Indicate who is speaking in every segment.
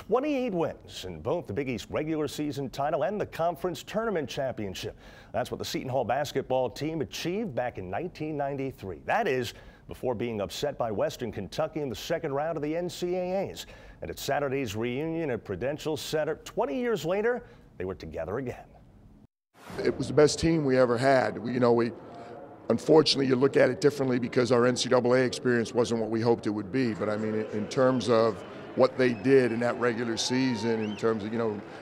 Speaker 1: 28 wins in both the Big East regular season title and the conference tournament championship. That's what the Seton Hall basketball team achieved back in 1993. That is, before being upset by Western Kentucky in the second round of the NCAAs. And at Saturday's reunion at Prudential Center, 20 years later, they were together again.
Speaker 2: It was the best team we ever had. Unfortunately, you look at it differently because our NCAA experience wasn't what we hoped it would be. But I mean, in terms of what they did in that regular season, in terms of,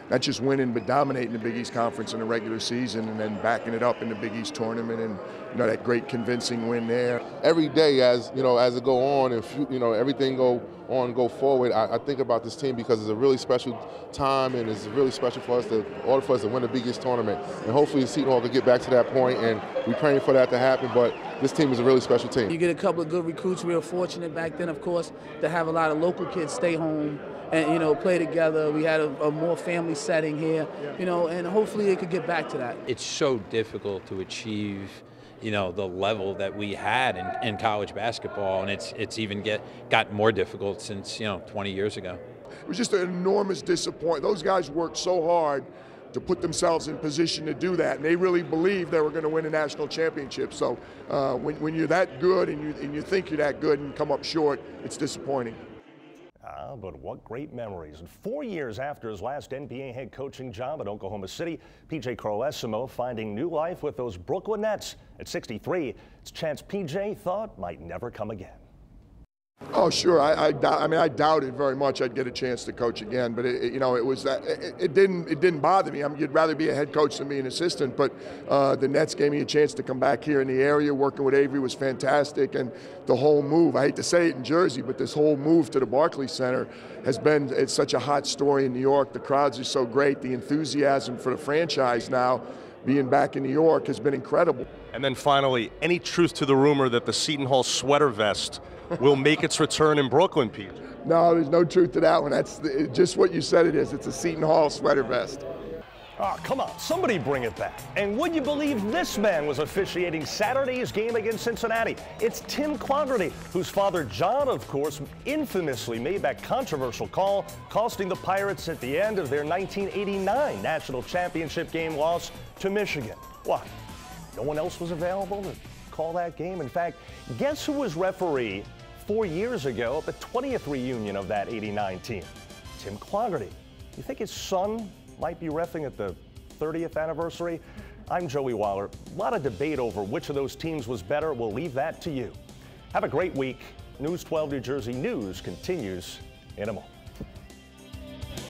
Speaker 2: not just winning, but dominating the Big East Conference in the regular season and then backing it up in the Big East tournament and, that great convincing win there.
Speaker 3: Every day as it go on and, everything go forward, I think about this team because it's a really special time and it's really special for us all of us to win the Big East tournament. And hopefully Seton Hall can get back to that point, and we're praying for that to happen, but this team is a really special team.
Speaker 4: You get a couple of good recruits. We were fortunate back then, of course, to have a lot of local kids stay home and, play together. We had a more family setting here, and hopefully it could get back to that.
Speaker 5: It's so difficult to achieve the level that we had in college basketball, and it's even got more difficult since 20 years ago.
Speaker 2: It was just an enormous disappointment. Those guys worked so hard to put themselves in position to do that, and they really believed they were going to win a national championship. So when you're that good and you think you're that good and come up short, it's disappointing.
Speaker 1: But what great memories. And 4 years after his last NBA head coaching job at Oklahoma City, PJ Croessimo finding new life with those Brooklyn Nets. At 63, it's a chance PJ thought might never come again.
Speaker 2: Oh, sure. I doubted very much I'd get a chance to coach again, but it didn't bother me. You'd rather be a head coach than be an assistant. But the Nets gave me a chance to come back here in the area. Working with Avery was fantastic, and the whole move. I hate to say it in Jersey, but this whole move to the Barclays Center it's such a hot story in New York. The crowds are so great. The enthusiasm for the franchise now, being back in New York, has been incredible.
Speaker 6: And then finally, any truth to the rumor that the Seton Hall sweater vest will make its return in Brooklyn, Pete?
Speaker 2: No, there's no truth to that one. That's just what you said it is. It's a Seton Hall sweater vest.
Speaker 1: Oh, come on, somebody bring it back. And would you believe this man was officiating Saturday's game against Cincinnati? It's Tim Quagrity, whose father John, of course, infamously made that controversial call, costing the Pirates at the end of their 1989 national championship game loss to Michigan. What? No one else was available to call that game? In fact, guess who was referee 4 years ago at the 20th reunion of that '89 team? Tim Quagrity. You think his son might be reffing at the 30th anniversary? I'm Joey Weiler. A lot of debate over which of those teams was better. We'll leave that to you. Have a great week. News 12 New Jersey News continues in a moment.